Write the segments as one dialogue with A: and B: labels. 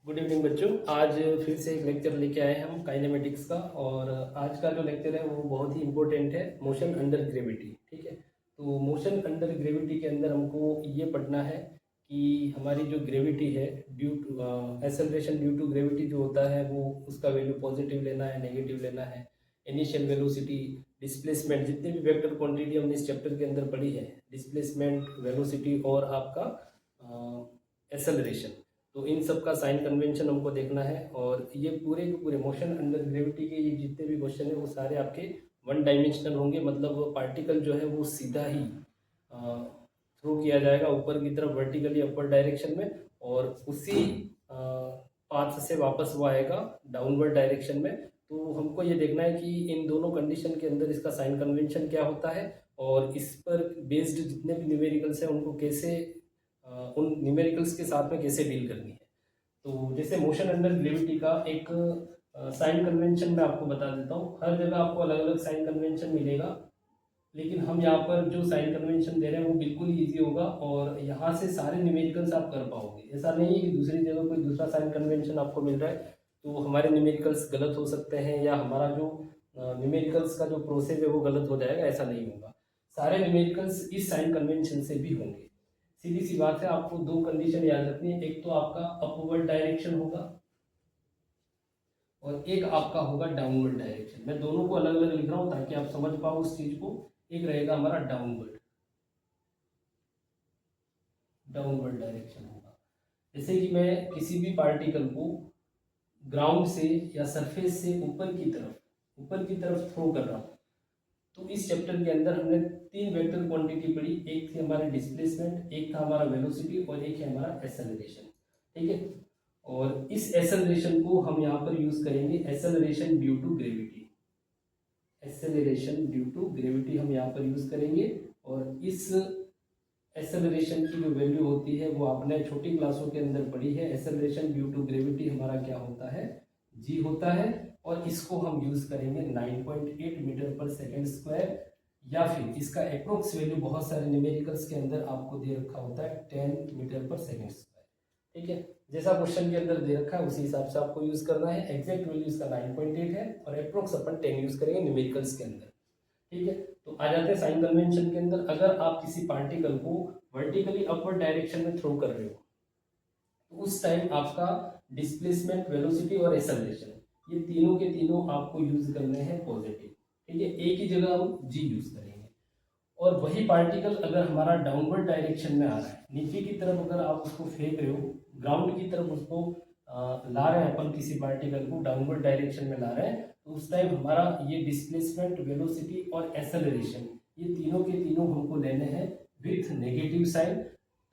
A: Good evening बच्चों। आज फिर से एक लेक्चर लेके आए हैं हम काइनेमेटिक्स का। और आज का जो लेक्चर है वो बहुत ही इम्पोर्टेंट है, मोशन अंडर ग्रेविटी। ठीक है, तो मोशन अंडर ग्रेविटी के अंदर हमको ये पढ़ना है कि हमारी जो ग्रेविटी है due to acceleration due to gravity जो होता है वो उसका वैल्यू पॉजिटिव लेना है, नेगेटिव लेना है। इनिशियल वेलोसिटी, डिस्प्लेसमेंट, जितनी भी वेक्टर क्वांटिटी हमने इस चैप्टर के अंदर पढ़ी है, डिस्प्लेसमेंट, वेलोसिटी और आपका एक्सेलरेशन, तो इन सब का साइन कन्वेंशन हमको देखना है। और ये पूरे के पूरे मोशन अंडर ग्रेविटी के ये जितने भी क्वेश्चन है वो सारे आपके वन डायमेंशनल होंगे। मतलब पार्टिकल जो है वो सीधा ही थ्रो किया जाएगा ऊपर की तरफ वर्टिकली अपर डायरेक्शन में, और उसी पाथ से वापस वो आएगा डाउनवर्ड डायरेक्शन में। तो हमको ये देखना है कि इन दोनों कंडीशन के अंदर इसका साइन कन्वेंशन क्या होता है और इस पर बेस्ड जितने भी न्यूमेरिकल्स हैं उनको कैसे उन न्यूमेरिकल्स के साथ में कैसे डील करनी है। तो जैसे मोशन अंडर ग्रेविटी का एक साइन कन्वेंशन मैं आपको बता देता हूँ। हर जगह आपको अलग अलग साइन कन्वेंशन मिलेगा, लेकिन हम यहाँ पर जो साइन कन्वेंशन दे रहे हैं वो बिल्कुल ईजी होगा और यहाँ से सारे न्यूमेरिकल्स आप कर पाओगे। ऐसा नहीं है कि दूसरी जगह कोई दूसरा साइन कन्वेंशन आपको मिल रहा है तो हमारे न्यूमेरिकल्स गलत हो सकते हैं या हमारा जो न्यूमेरिकल्स का जो प्रोसेस है वो गलत हो जाएगा। ऐसा नहीं होगा, सारे न्यूमेरिकल्स इस साइन कन्वेंशन से भी होंगे। सीधी सी बात है, आपको दो कंडीशन याद रखनी है। एक तो आपका अपवर्ड डायरेक्शन होगा और एक आपका होगा डाउनवर्ड डायरेक्शन। मैं दोनों को अलग अलग लिख रहा हूं ताकि आप समझ पाओ उस चीज को। एक रहेगा हमारा डाउनवर्ड, डाउनवर्ड डायरेक्शन होगा। जैसे कि मैं किसी भी पार्टिकल को ग्राउंड से या सरफेस से ऊपर की तरफ थ्रो कर रहा हूँ, तो इस चैप्टर के अंदर हमने तीन वेक्टर क्वांटिटी पढ़ी। एक थी हमारी डिस्प्लेसमेंट, एक था हमारा वेलोसिटी और एक है हमारा एक्सेलरेशन। ठीक है, और इस एक्सेलरेशन को हम यहाँ पर यूज करेंगे acceleration due to gravity. Acceleration due to gravity हम यहाँ पर यूज करेंगे। और इस एक्सेलरेशन की जो वैल्यू होती है वो आपने छोटी क्लासों के अंदर पढ़ी है। एक्सेलरेशन ड्यू टू ग्रेविटी हमारा क्या होता है, जी होता है। और इसको हम यूज करेंगे 9.8 मीटर पर सेकेंड स्क्वायर, या फिर इसका अप्रोक्स वैल्यू बहुत सारे न्यूमेरिकल्स के अंदर आपको दे रखा होता है 10 मीटर पर सेकेंड स्क्वायर। ठीक है, जैसा क्वेश्चन के अंदर दे रखा है उसी हिसाब से आपको यूज करना है। एग्जैक्ट वैल्यू इसका 9.8 है और अप्रोक्स अपन 10 यूज करेंगे न्यूमेरिकल्स के अंदर। ठीक है, तो आ जाते हैं साइन कन्वेंशन के अंदर। अगर आप किसी पार्टिकल को वर्टिकली अपवर्ड डायरेक्शन में थ्रो कर रहे हो तो उस टाइम आपका डिस्प्लेसमेंट, वेलोसिटी और एक्सेलरेशन, ये तीनों के तीनों आपको यूज करने हैं पॉजिटिव। ठीक है, एक ही जगह हम जी यूज करेंगे। और वही पार्टिकल अगर हमारा डाउनवर्ड डायरेक्शन में आ रहा है, नीचे की तरफ अगर आप उसको फेंक रहे हो, ग्राउंड की तरफ उसको ला रहे हैं अपन, किसी पार्टिकल को डाउनवर्ड डायरेक्शन में ला रहे हैं, तो उस टाइम हमारा ये डिस्प्लेसमेंट, वेलोसिटी और एक्सेलरेशन, ये तीनों के तीनों हमको लेने हैं विथ नेगेटिव साइन।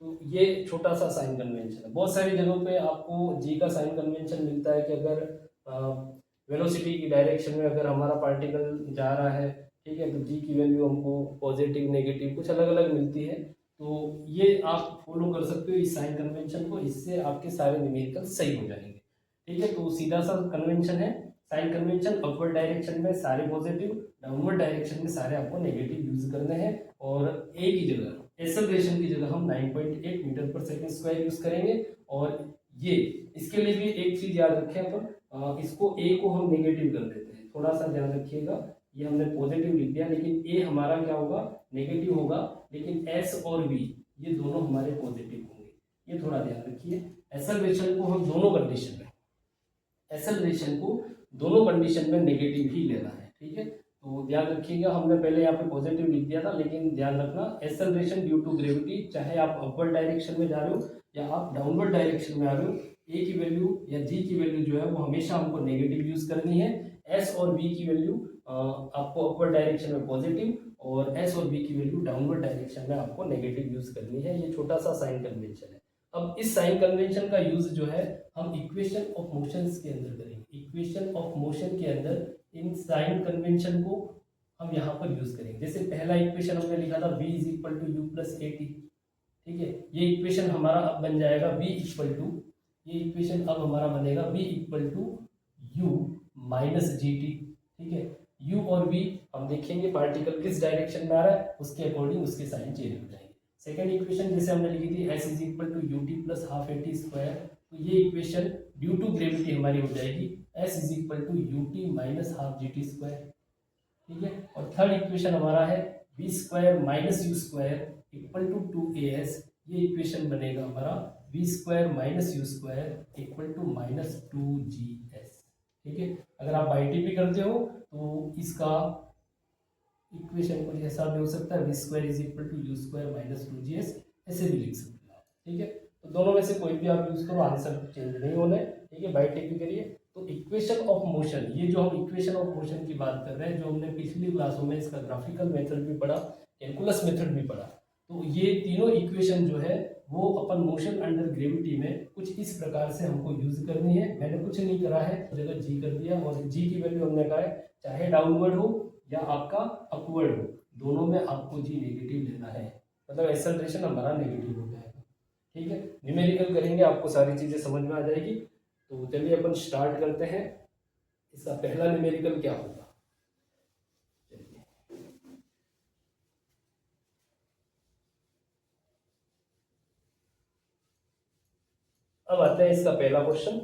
A: तो ये छोटा सा साइन कन्वेंशन है। बहुत सारी जगहों पे आपको जी का साइन कन्वेंशन मिलता है कि अगर वेलोसिटी की डायरेक्शन में अगर हमारा पार्टिकल जा रहा है, ठीक है, तो जी की वैल्यू हमको पॉजिटिव, नेगेटिव कुछ अलग अलग मिलती है। तो ये आप फॉलो कर सकते हो इस साइन कन्वेंशन को, इससे आपके सारे न्यूमेरिकल सही हो जाएंगे। ठीक है, तो सीधा सा कन्वेंशन है साइन कन्वेंशन। अपवर्ड डायरेक्शन में सारे पॉजिटिव, डाउनवर्ड डायरेक्शन में सारे आपको नेगेटिव यूज करने हैं। और एक ही जगह एक्सेलरेशन की जगह हम 9.8 मीटर पर सेकेंड स्क्वायर यूज करेंगे। और ये इसके लिए भी एक चीज याद रखें अपन, इसको ए को हम नेगेटिव कर देते हैं, थोड़ा सा ध्यान रखिएगा। ये हमने पॉजिटिव लिख दिया लेकिन ए हमारा क्या होगा, नेगेटिव होगा। लेकिन एस और बी ये दोनों हमारे पॉजिटिव होंगे, ये थोड़ा ध्यान रखिए। एक्सेलरेशन को हम दोनों कंडीशन में, एक्सेलरेशन को दोनों कंडीशन में नेगेटिव ही लेना है। ठीक है, तो ध्यान रखिएगा, हमने पहले यहाँ पे पॉजिटिव लिख दिया था, लेकिन ध्यान रखना एक्सेलरेशन ड्यू टू ग्रेविटी, चाहे आप अपवर्ड डायरेक्शन में जा रहे हो या आप डाउनवर्ड डायरेक्शन में आ रहे हो, ए की वैल्यू या जी की वैल्यू जो है वो हमेशा हमको नेगेटिव यूज करनी है। एस और बी की वैल्यू आपको अपवर्ड डायरेक्शन में पॉजिटिव और एस और बी की वैल्यू डाउनवर्ड डायरेक्शन में आपको नेगेटिव यूज करनी है। ये छोटा सा साइन कन्वेंशन है। अब इस साइन कन्वेंशन का यूज जो है हम इक्वेशन ऑफ मोशंस के अंदर करेंगे। इक्वेशन ऑफ मोशन के अंदर इन साइन कन्वेंशन को हम यहाँ पर यूज करेंगे। जैसे पहला इक्वेशन हमने लिखा था v is equal to U plus A T. ठीक है, ये इक्वेशन हमारा अब बन जाएगा v इक्वल टू, ये इक्वेशन अब हमारा बनेगा v equal to you minus G T. ठीक है, u और v हम देखेंगे पार्टिकल किस डायरेक्शन में आ रहा है, उसके अकॉर्डिंग उसके साइन चेंज हो जाएंगे। सेकेंड इक्वेशन जैसे हमने लिखी थी s is equal to you T plus half A T square, तो ये इक्वेशन ड्यू टू ग्रेविटी हमारी हो जाएगी s is equal to U T minus half G T square, ठीक है। और थर्ड इक्वेशन हमारा है V square minus you square equal to two A S, ये इक्वेशन बनेगा हमारा V square minus you square equal to minus two ji S, ठीक है। अगर आप बाई टी पी करते हो तो इसका इक्वेशन को ऐसा भी हो सकता है, v square is equal to u square minus two ji s, ऐसे भी लिख सकते हो, ठीक है। तो दोनों में से कोई भी आप यूज करो, आंसर चेंज नहीं होना है, ठीक है। बाई टी पी करिए तो इक्वेशन ऑफ मोशन, ये जो हम इक्वेशन ऑफ मोशन की बात कर रहे हैं, जो हमने पिछली क्लासों में इसका ग्राफिकल मेथड भी पढ़ा, कैलकुलस मेथड भी पढ़ा, तो ये तीनों इक्वेशन जो है वो अपन मोशन अंडर ग्रेविटी में कुछ इस प्रकार से हमको यूज करनी है। मैंने कुछ नहीं करा है, जगह जी कर दिया, और जी की वैल्यू हमने कहा है चाहे डाउनवर्ड हो या आपका अपवर्ड हो, दोनों में आपको जी नेगेटिव लेना है, मतलब एक्सेलरेशन हमारा नेगेटिव हो जाएगा, ठीक है। न्यूमेरिकल करेंगे आपको सारी चीजें समझ में आ जाएगी। तो चलिए अपन स्टार्ट करते हैं। इसका पहला न्यूमेरिकल क्या होगा, अब आते हैं इसका पहला क्वेश्चन।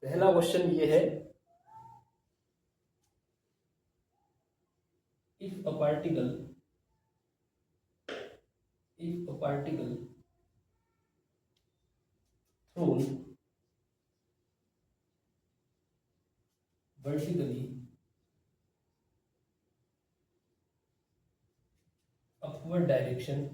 A: पहला क्वेश्चन ये है, if a particle thrown vertically upward direction,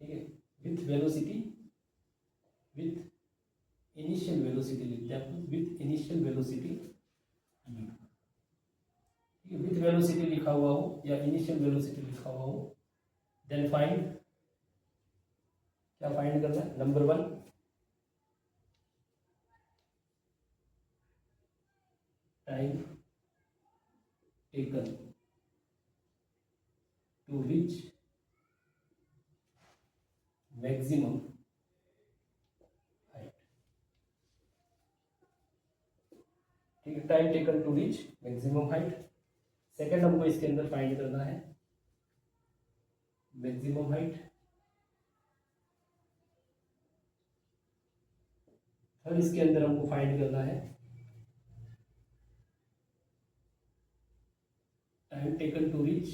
A: ठीक है, with velocity, with initial velocity लिखते हैं, with initial velocity, with velocity लिखा हुआ हो या इनिशियल वेलोसिटी लिखा हुआ हो, देन फाइंड, क्या फाइंड करना है, number one time taken to reach maximum height, ठीक है, time taken to reach maximum height. Second हमको इसके अंदर फाइंड करना है मैक्सिमम हाइट। थर्ड इसके अंदर हमको फाइंड करना है time taken to reach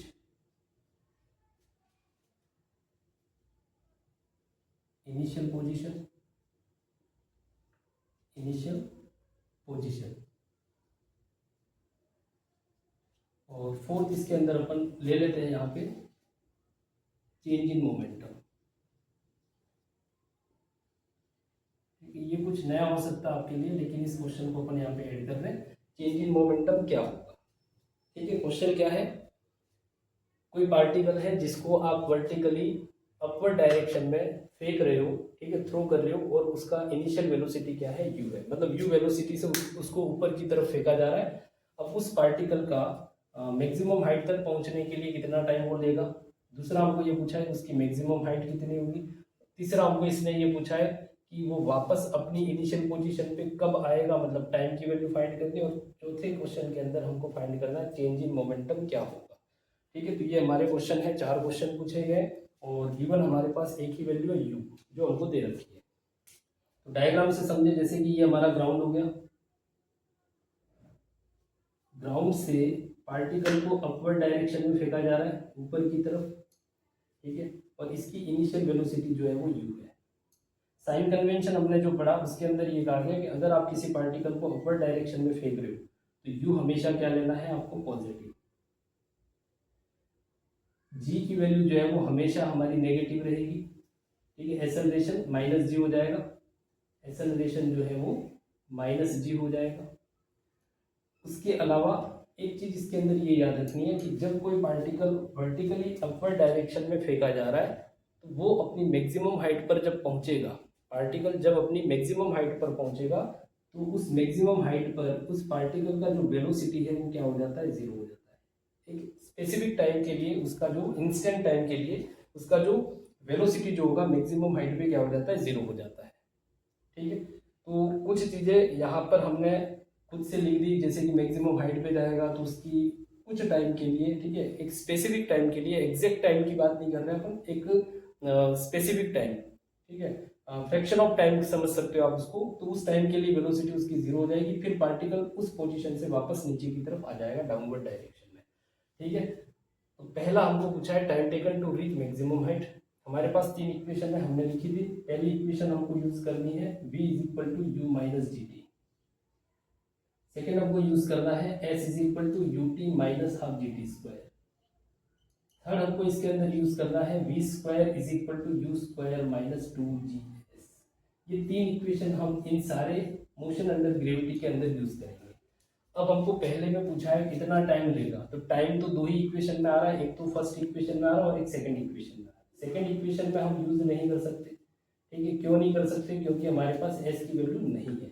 A: initial position. और फोर्थ इसके अंदर अपन ले लेते हैं यहाँ पे चेंज इन मोमेंटम। ये कुछ नया हो सकता है आपके लिए, लेकिन इस क्वेश्चन को अपन यहाँ पे ऐड कर रहे हैं, चेंज इन मोमेंटम क्या होगा, ठीक है। क्वेश्चन क्या है, कोई पार्टिकल है जिसको आप वर्टिकली अपवर्ड डायरेक्शन में फेंक रहे हो, ठीक है, थ्रो कर रहे हो, और उसका इनिशियल वेलोसिटी क्या है, यू है, मतलब यू वेलोसिटी से उसको ऊपर की तरफ फेंका जा रहा है। अब उस पार्टिकल का मैक्सिमम हाइट तक पहुंचने के लिए कितना टाइम वो लेगा। दूसरा हमको ये पूछा है उसकी मैक्सिमम हाइट कितनी होगी। तीसरा हमको इसने ये पूछा है कि वो वापस अपनी इनिशियल पोजीशन पे कब आएगा, मतलब टाइम की वैल्यू फाइंड करनी है। और चौथे क्वेश्चन के अंदर हमको फाइंड करना है चेंज इन मोमेंटम क्या होगा, ठीक है। तो ये हमारे क्वेश्चन है, 4 क्वेश्चन पूछे गए और गिवन हमारे पास एक ही वैल्यू है यू, जो हमको दे रखी है। तो डायग्राम से समझे, जैसे कि ये हमारा ग्राउंड हो गया, ग्राउंड से पार्टिकल को अपवर्ड डायरेक्शन में फेंका जा रहा है ऊपर की तरफ, ठीक है, और इसकी इनिशियल वेलोसिटी जो है वो यू है। साइन कन्वेंशन हमने जो पढ़ा उसके अंदर ये कहा गया कि अगर आप किसी पार्टिकल को अपवर्ड डायरेक्शन में फेंक रहे हो तो यू हमेशा क्या लेना है आपको, पॉजिटिव। जी की वैल्यू जो है वो हमेशा हमारी नेगेटिव रहेगी, ठीक है। एक्सेलरेशन माइनस जी हो जाएगा, एक्सेलरेशन जो है वो माइनस जी हो जाएगा। उसके अलावा एक चीज इसके अंदर ये याद रखनी है कि जब कोई पार्टिकल वर्टिकली अपवर्ड डायरेक्शन में फेंका जा रहा है तो वो अपनी मैक्सिमम हाइट पर जब पहुंचेगा, पार्टिकल जब अपनी मैक्सिमम हाइट पर पहुंचेगा तो उस मैक्सिमम हाइट पर उस पार्टिकल का जो वेलोसिटी है वो क्या हो जाता है, जीरो हो जाता है। एक स्पेसिफिक टाइम के लिए उसका जो इंस्टेंट टाइम के लिए उसका जो वेलोसिटी जो होगा मैक्सिमम हाइट पे क्या हो जाता है, जीरो हो जाता है, ठीक है। तो कुछ चीज़ें यहाँ पर हमने खुद से लिख दी, जैसे कि मैक्सिमम हाइट पे जाएगा तो उसकी कुछ टाइम के लिए, ठीक है, एक स्पेसिफिक टाइम के लिए, एग्जैक्ट टाइम की बात नहीं कर रहे हैं अपन, एक स्पेसिफिक टाइम, ठीक है, फ्रैक्शन ऑफ टाइम समझ सकते हो आप उसको। तो उस टाइम के लिए वेलोसिटी उसकी जीरो हो जाएगी, फिर पार्टिकल उस पोजीशन से वापस नीचे की तरफ आ जाएगा डाउनवर्ड डायरेक्शन में, ठीक है। तो पहला हमको पूछा है time taken to reach maximum height. हमारे पास तीन इक्वेशन है, हमने लिखी थी। पहली इक्वेशन हमको यूज करनी है v is equal to you minus ji t. Second हमको यूज करना है s is equal to U T minus half G T square. Third हमको इसके अंदर यूज करना है v square is equal to u square minus two ji s. ये तीन इक्वेशन हम इन सारे मोशन अंडर ग्रेविटी के अंदर यूज करेंगे। अब हमको पहले में पूछा है कितना टाइम लेगा, तो टाइम तो दो ही इक्वेशन में आ रहा है, एक तो फर्स्ट इक्वेशन में आ रहा है और एक सेकंड इक्वेशन में आ रहा है। सेकंड इक्वेशन में हम यूज नहीं कर सकते, ठीक है। क्यों नहीं कर सकते? क्योंकि हमारे पास s की वैल्यू नहीं है,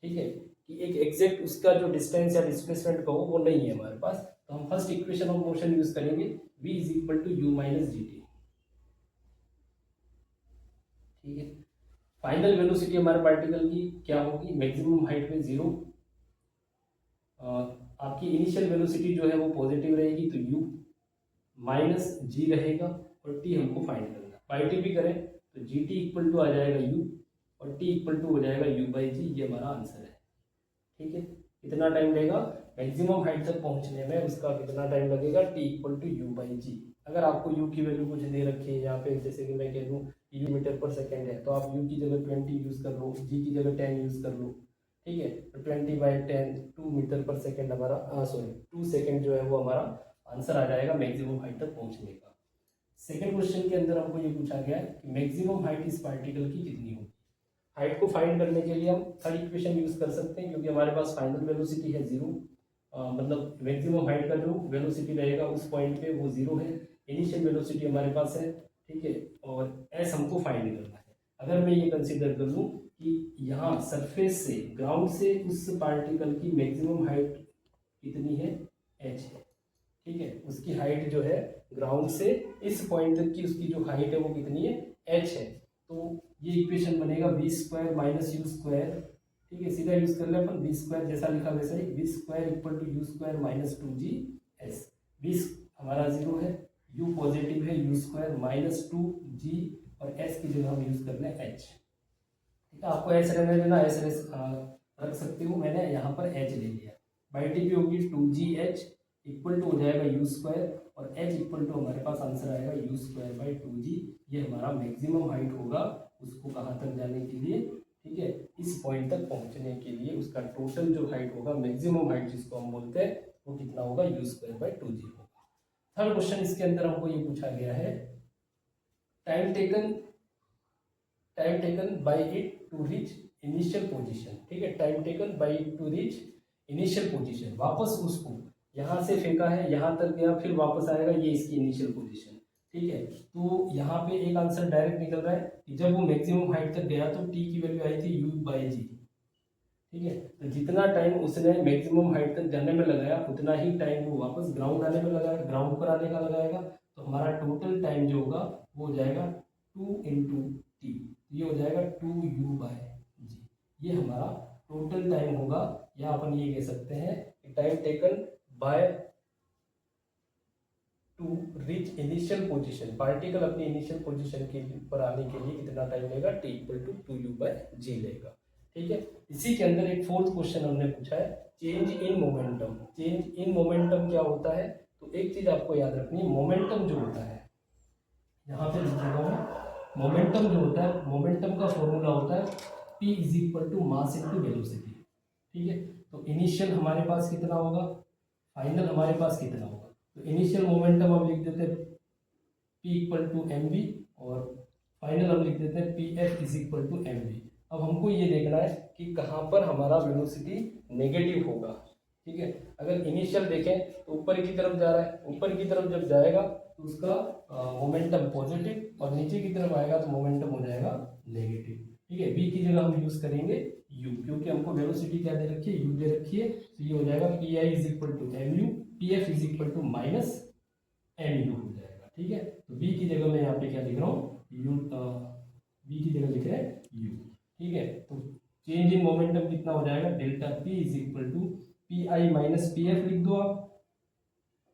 A: ठीक है, कि एक एग्जैक्ट उसका जो डिस्टेंस या डिस्प्लेसमेंट का हो वो नहीं है हमारे पास। तो हम first equation of motion use करेंगे v is equal to you minus G T, ठीक है। फाइनल वेलोसिटी हमारे पार्टिकल की क्या होगी? मैक्सिमम हाइट में जीरो, आपकी इनिशियल वेलोसिटी जो है वो पॉजिटिव रहेगी, तो u माइनस जी रहेगा, और t हमको फाइंड करना है। बाई टी भी करें तो जी टी इक्वल टू आ जाएगा u, और t इक्वल टू हो जाएगा u बाई जी। ये हमारा आंसर है, ठीक है। कितना टाइम लेगा मैक्सिमम हाइट तक पहुंचने में, उसका कितना टाइम लगेगा? t equal to u by g. अगर आपको u की वैल्यू कुछ दे रखी है यहाँ पे, जैसे कि मैं कह दूँ यू मीटर पर सेकेंड है, तो आप u की जगह 20 यूज कर लो, g की जगह 10 यूज कर लो, ठीक है। तो 20/10 2 मीटर पर सेकेंड हमारा, सॉरी 2 सेकेंड जो है वो हमारा आंसर आ जाएगा मैक्सिमम हाइट तक पहुंचने का। सेकेंड क्वेश्चन के अंदर हमको ये पूछा गया है कि मैक्सिमम हाइट इस पार्टिकल की कितनी होगी। हाइट को फाइंड करने के लिए हम थर्ड इक्वेशन यूज कर सकते हैं, क्योंकि हमारे पास फाइनल वेलोसिटी है जीरो, मतलब मैक्सिमम हाइट का जो वेलोसिटी रहेगा उस पॉइंट पे वो जीरो है। इनिशियल वेलोसिटी हमारे पास है, ठीक है, और एस हमको फाइंड करना है। अगर मैं ये कंसीडर कर लूँ कि यहाँ सरफेस से, ग्राउंड से उस पार्टिकल की मैक्सिमम हाइट कितनी है? एच है, ठीक है। उसकी हाइट जो है ग्राउंड से इस पॉइंट तक की उसकी जो हाइट है वो कितनी है? एच है। तो ये इक्वेशन बनेगा v square minus you square, ठीक है, सीधा यूज कर ले अपन, वी स्क्वायर जैसा लिखा वैसा ही, v square equal to u square minus two ji s. V हमारा जीरो है, यू पॉजिटिव है, u square minus two g, और एस की जगह हम यूज कर लें एच, ठीक है। आपको एच रहने देना, एच रख सकते हो, मैंने यहाँ पर एच ले लिया। बाई टी भी होगी two g h equal to हो जाएगा यू स्क्वायर, और एच इक्वल टू हमारे पास आंसर आएगा u square by two g. ये हमारा मैक्सिमम हाइट होगा उसको कहाँ तक जाने के लिए, ठीक है, इस पॉइंट तक पहुँचने के लिए। उसका टोटल जो हाइट होगा, मैक्सिमम हाइट जिसको हम बोलते हैं, वो कितना होगा? यू स्क्वायर बाई टू जी होगा। थर्ड क्वेश्चन इसके अंदर हमको ये पूछा गया है time taken by it to reach initial position, ठीक है, time taken by it to reach initial position. वापस उसको यहाँ से फेंका है, यहाँ तक गया, फिर वापस आएगा, ये इसकी इनिशियल पोजीशन, ठीक है। तो यहाँ पे एक आंसर डायरेक्ट निकल रहा है कि जब वो मैक्सिमम हाइट तक गया तो टी की वैल्यू आई थी u बाई जी, ठीक है। तो जितना टाइम उसने मैक्सिमम हाइट तक जाने में लगाया उतना ही टाइम वो वापस ग्राउंड आने में लगाएगा, ग्राउंड पर आने का लगाएगा। तो हमारा टोटल टाइम जो होगा वो हो जाएगा 2 इंटू टी, ये हो जाएगा 2u बाई जी। ये हमारा टोटल टाइम होगा, या अपन ये कह सकते हैं कि time taken by to reach initial position. Particle अपनी इनिशियल पोजीशन के पर आने के लिए कितना टाइम लेगा? T equal to 2u by g लेगा, ठीक है। इसी के अंदर एक फोर्थ क्वेश्चन हमने पूछा है change in momentum. Change in momentum क्या होता है? तो एक चीज आपको याद रखनी है, मोमेंटम जो होता है, यहाँ पे लिखूंगा मैं, मोमेंटम जो होता है, मोमेंटम का फॉर्मूला होता है p is equal to mass into velocity, ठीक है। तो इनिशियल हमारे पास कितना होगा, फाइनल हमारे पास कितना होगा? तो इनिशियल मोमेंटम हम लिख देते हैं p equal to m v, और फाइनल हम लिख देते हैं p f is equal to m v. अब हमको ये देखना है कि कहाँ पर हमारा वेलोसिटी नेगेटिव होगा, ठीक है। अगर इनिशियल देखें तो ऊपर की तरफ जा रहा है, ऊपर की तरफ जब जाएगा तो उसका मोमेंटम पॉजिटिव, और नीचे की तरफ आएगा तो मोमेंटम हो जाएगा नेगेटिव, ठीक है। v की जगह हम यूज करेंगे u, क्योंकि हमको वेलोसिटी क्या दे रखी है? u दे रखी है। तो ये हो जाएगा p i is equal to m u, p f is equal to minus m u हो जाएगा, ठीक है। तो v की जगह मैं यहाँ पे क्या लिख रहा हूँ? u, v की जगह लिख रहे हैं u, ठीक है। तो चेंज इन मोमेंटम कितना हो जाएगा, delta p is equal to p i minus p f लिख दो आप,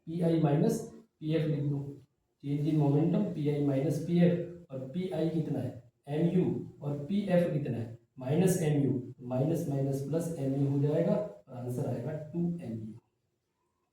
A: p i minus p f लिख दो, change in momentum p i minus p f, और पी आई कितना है एम यू, और पी एफ कितना है minus m u, minus minus plus m u हो जाएगा और आंसर आएगा 2 एम यू।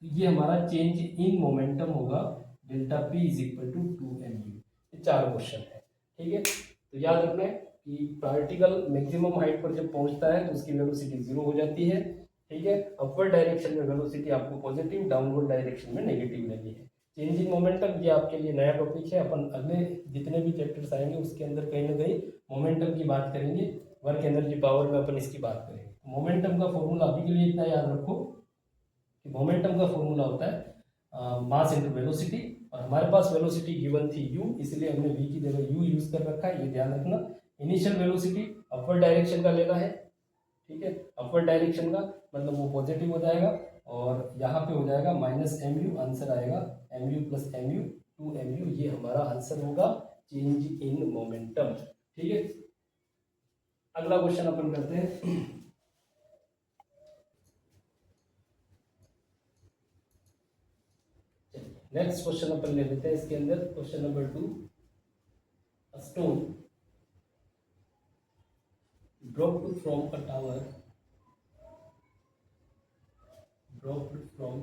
A: तो ये हमारा चेंज इन मोमेंटम होगा, delta p is equal to 2 m u. ये 4 क्वेश्चन है, ठीक है। तो याद रखना है कि पार्टिकल मैक्सिमम हाइट पर जब पहुंचता है तो उसकी वेलोसिटी 0 हो जाती है, ठीक है। अपवर्ड डायरेक्शन में वेलोसिटी आपको पॉजिटिव, डाउनवर्ड डायरेक्शन में नेगेटिव लेनी है। चेंज इन मोमेंटम ये आपके लिए नया टॉपिक है, अपन अगले जितने भी चैप्टर्स आएंगे उसके अंदर कहीं ना कहीं मोमेंटम की बात करेंगे, वर्क एनर्जी पावर में अपन इसकी बात करेंगे। मोमेंटम का फॉर्मूला अभी के लिए इतना याद रखो कि मोमेंटम का फॉर्मूला होता है मास इंटू वेलोसिटी, और हमारे पास वेलोसिटी गिवन थी u, इसलिए हमने v की जगह u यूज कर रखा है, ये ध्यान रखना। इनिशियल वेलोसिटी अपवर्ड डायरेक्शन का लेना है, ठीक है, अपवर्ड डायरेक्शन का मतलब वो पॉजिटिव हो जाएगा, और यहाँ पे हो जाएगा माइनस एम यू, आंसर आएगा m u plus m u 2 m u, ये हमारा आंसर होगा चेंज इन मोमेंटम, ठीक है। अगला क्वेश्चन अपन करते हैं। नेक्स्ट क्वेश्चन अपन ले लेते हैं इसके अंदर, question number 2, a stone dropped from a tower, dropped from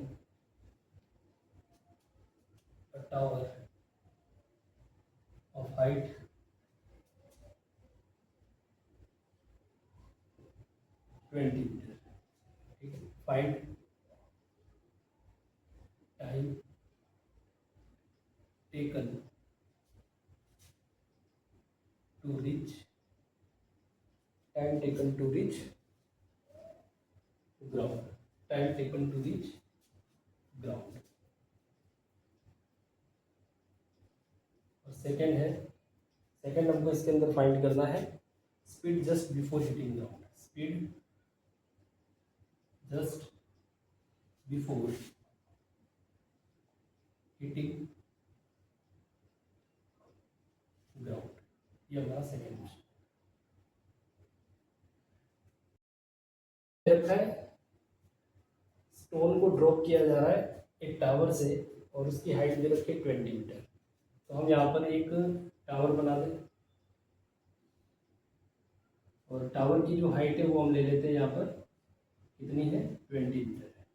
A: a tower of height 20 meter, ठीक है। Find time taken to reach, time taken to reach ground, time taken to reach ground। और second है, second हमको इसके अंदर find करना है speed just before hitting ground, speed just before hitting ground, ये हमारा सेकेंड क्वेश्चन है। स्टोन को ड्रॉप किया जा रहा है एक टावर से, और उसकी हाइट दे रखी है 20 मीटर। तो हम यहाँ पर एक टावर बना दें, और टावर की जो हाइट है वो हम ले लेते हैं, यहाँ पर कितनी है 20 मीटर है,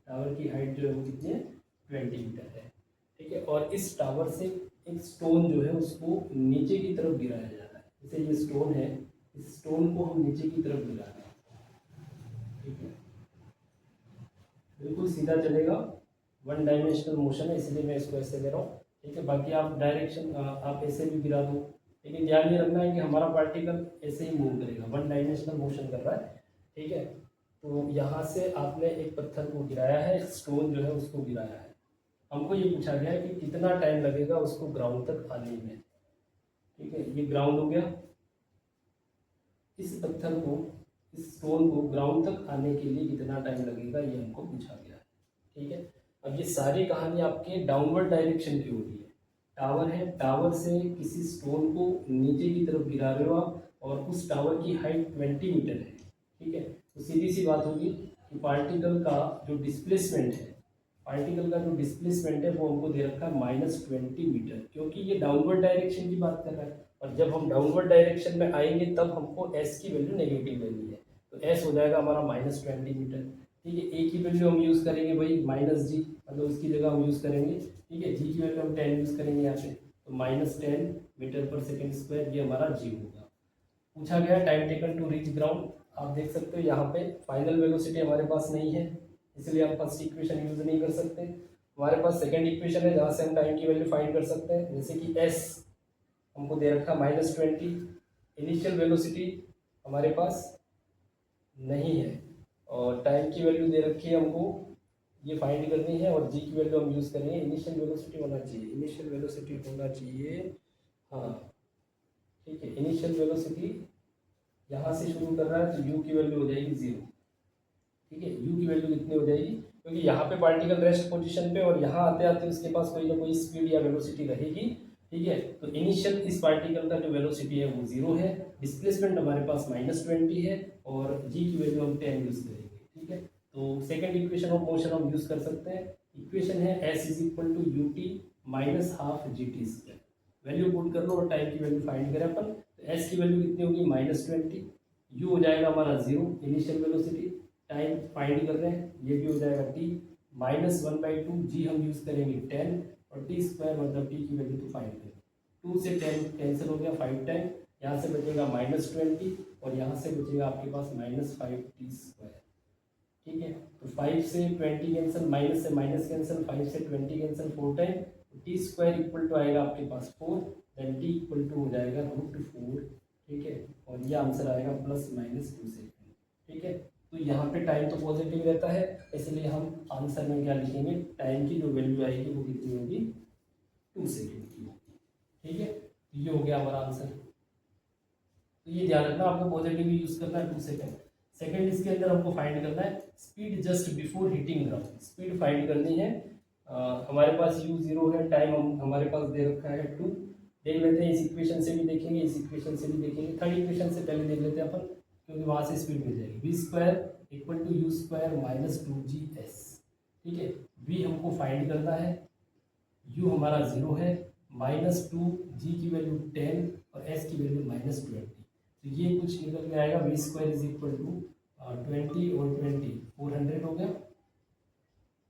A: टावर की हाइट जो है वो कितनी है 20 मीटर है, ठीक है। और इस टावर से एक स्टोन जो है उसको नीचे की तरफ गिराया जा रहा है, जैसे ये स्टोन है, इस स्टोन को हम नीचे की तरफ गिरा रहे हैं, ठीक है, बिल्कुल सीधा चलेगा, 1 डायमेंशनल मोशन है इसलिए मैं इसको ऐसे दे रहा हूँ, ठीक है। बाकी आप डायरेक्शन आप ऐसे भी गिरा दो, लेकिन ध्यान ये रखना है कि हमारा पार्टिकल ऐसे ही मूव करेगा, 1 डायमेंशनल मोशन कर रहा है, ठीक है। तो यहाँ से आपने एक पत्थर को गिराया है, स्टोन जो है उसको गिराया है, हमको ये पूछा गया है कि कितना टाइम लगेगा उसको ग्राउंड तक आने में, ठीक है। ये ग्राउंड हो गया, इस पत्थर को, इस स्टोन को ग्राउंड तक आने के लिए कितना टाइम लगेगा ये हमको पूछा गया है, ठीक है। अब ये सारी कहानी आपके डाउनवर्ड डायरेक्शन की हो रही है, टावर है, टावर से किसी स्टोन को नीचे की तरफ गिरा रहे हो आप, और उस टावर की हाइट 20 मीटर है, ठीक है। तो सीधी सी बात होगी कि पार्टिकल का जो डिस्प्लेसमेंट है, पार्टिकल का जो डिस्प्लेसमेंट है वो हमको दे रखा है -20 मीटर, क्योंकि ये डाउनवर्ड डायरेक्शन की बात कर रहा है, और जब हम डाउनवर्ड डायरेक्शन में आएंगे तब हमको एस की वैल्यू नेगेटिव लेनी है, तो एस हो जाएगा हमारा -20 मीटर, ठीक है। ए की वैल्यू हम यूज़ करेंगे भाई -g, मतलब उसकी जगह हम यूज़ करेंगे, ठीक है। जी की वैल्यू हम 10 यूज़ करेंगे यहाँ पे, तो -10 मीटर पर सेकेंड स्क्वायर, ये हमारा जी होगा। पूछा गया time taken to reach ground, आप देख सकते हो यहाँ पे फाइनल वेलोसिटी हमारे पास नहीं है, इसलिए हम फर्स्ट इक्वेशन यूज नहीं कर सकते। हमारे पास सेकंड इक्वेशन है जहाँ से हम टाइम की वैल्यू फाइंड कर सकते हैं, जैसे कि s हमको दे रखा -20, इनिशियल वेलोसिटी हमारे पास नहीं है, और टाइम की वैल्यू दे रखी है हमको, ये फाइंड करनी है, और g की वैल्यू हम यूज़ करेंगे, इनिशियल वेलोसिटी होना चाहिए, इनिशियल वेलोसिटी होना चाहिए, हाँ ठीक है। इनिशियल वेलोसिटी यहाँ से शुरू कर रहा है तो u की वैल्यू हो जाएगी 0, ठीक है। u की वैल्यू कितनी हो जाएगी, क्योंकि यहाँ पे पार्टिकल रेस्ट पोजीशन पे, और यहाँ आते आते उसके पास कोई ना कोई स्पीड या वेलोसिटी रहेगी, ठीक है। तो इनिशियल इस पार्टिकल का जो वेलोसिटी है वो 0 है, डिस्प्लेसमेंट हमारे पास -20 है और जी की वैल्यू हम 10 यूज करेंगे। ठीक है, तो सेकंड इक्वेशन ऑफ मोशन हम यूज कर सकते हैं। इक्वेशन है s is equal to U T minus half G T square. Value put कर लो और टाइम की वैल्यू फाइंड करें अपन। तो s की वैल्यू कितनी होगी -20, u हो जाएगा हमारा 0 इनिशियल वेलोसिटी, टाइम फाइंड कर रहे हैं ये भी हो जाएगा t -1/2, जी हम यूज करेंगे 10 और टी स्क्वायर मतलब टी की वैल्यू तो फाइंड करें। 2 से 10 कैंसिल हो गया 5 टाइम, यहाँ से बचेगा -20 और यहाँ से बचेगा आपके पास -5 टी स्क्वायर। ठीक है, तो 5 से 20 कैंसिल, माइनस से माइनस कैंसिल, 5 से 20 cancel 4 time, t square equal to आएगा आपके पास 4, देन टी इक्वल टू हो जाएगा √4। ठीक है, और ये आंसर आएगा +-2 सेकेंड। ठीक है, तो यहाँ पे टाइम तो पॉजिटिव रहता है, इसलिए हम आंसर में क्या लिखेंगे, टाइम की जो वैल्यू आएगी वो कितनी होगी 2 सेकेंड की होगी। ठीक है, तो ये हो गया हमारा आंसर। तो ये ध्यान रखना आपको पॉजिटिव यूज करना है 2 सेकेंड। सेकेंड इसके अंदर हमको फाइंड करना है speed just before hitting ground, speed find करनी है। हमारे पास u 0 है, टाइम हमारे पास दे रखा है 2। देख लेते हैं, इस इक्वेशन से भी देखेंगे, इस इक्वेशन से भी देखेंगे। थर्ड इक्वेशन से पहले देख लेते हैं अपन, क्योंकि वहाँ से स्पीड मिल जाएगी। v² equal to u² minus 2gs। ठीक है, v हमको फाइंड करना है, u हमारा 0 है, -2, g की वैल्यू 10 और s की वैल्यू -20। तो ये कुछ निकल के आएगा v² इज इक्वल टू 20 और 20 400 हो गया,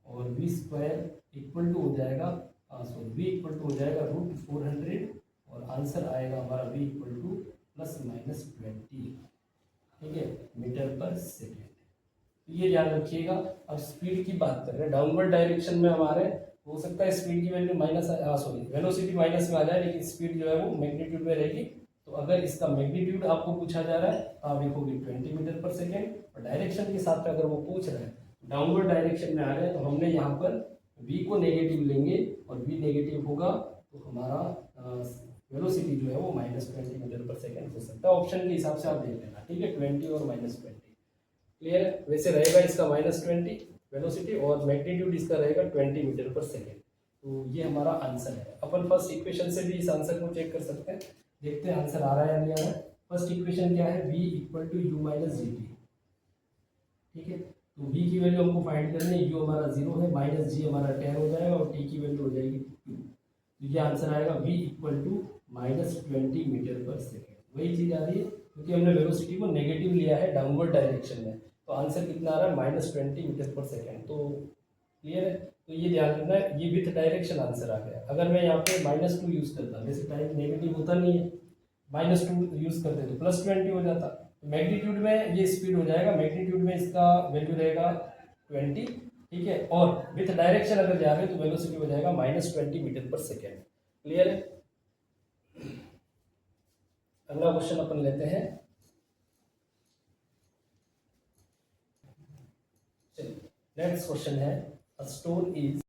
A: और v² इक्वल टू हो जाएगा v इक्वल टू हो जाएगा √400 और आंसर आएगा हमारा v इक्वल टू ±20। ठीक है, मीटर पर सेकेंड। ये ध्यान रखिएगा। अब स्पीड की बात कर रहे हैं, डाउनवर्ड डायरेक्शन में हमारे हो सकता है स्पीड की वैल्यू वेलोसिटी माइनस में आ जाए, लेकिन स्पीड जो है वो मैग्नीट्यूड में रहेगी। तो अगर इसका मैग्नीट्यूड आपको पूछा जा रहा है तो आप लिखोगे 20 मीटर पर सेकेंड, और डायरेक्शन के साथ अगर वो पूछ रहा है डाउनवर्ड डायरेक्शन में आ रहे हैं तो हमने यहाँ पर v को नेगेटिव लेंगे और v नेगेटिव होगा तो हमारा वेलोसिटी जो है वो -20 मीटर पर सेकेंड हो सकता है। ऑप्शन के हिसाब से आप देख लेना। ठीक है, 20 और -20 क्लियर है। वैसे रहेगा इसका -20 वेलोसिटी और मैग्नीट्यूड इसका रहेगा 20 मीटर पर सेकेंड। तो ये हमारा आंसर है। अपन फर्स्ट इक्वेशन से भी इस आंसर को चेक कर सकते हैं, देखते हैं आंसर आ रहा है या नहीं आ रहा है। फर्स्ट इक्वेशन क्या है, v equal to u minus G T. ठीक है, तो v की वैल्यू हमको फाइंड करनी है, u हमारा 0 है, माइनस जी हमारा 10 हो जाएगा और t की वैल्यू हो जाएगी 2। तो ये आंसर आएगा v इक्वल टू -20 मीटर पर सेकेंड। वही चीज़ आ रही है क्योंकि हमने वेलोसिटी को नेगेटिव लिया है डाउनवर्ड डायरेक्शन में, तो आंसर कितना आ रहा है -20 मीटर पर सेकेंड। तो क्लियर है, तो ये ध्यान रखना है, ये विथ डायरेक्शन आंसर आ गया। अगर मैं यहाँ पे -2 यूज करता, वैसे टाइम नेगेटिव होता नहीं है, -2 यूज करते तो +20 हो जाता। तो मैग्नीट्यूड में ये स्पीड हो जाएगा, मैग्नीट्यूड में इसका वैल्यू रहेगा 20। ठीक है, और विथ डायरेक्शन अगर जा रहे हैं तो वेलोसिटी हो जाएगा -20 मीटर पर सेकेंड। क्लियर है। अगला क्वेश्चन अपन लेते हैं। चलिए नेक्स्ट क्वेश्चन है, अ स्टोन इज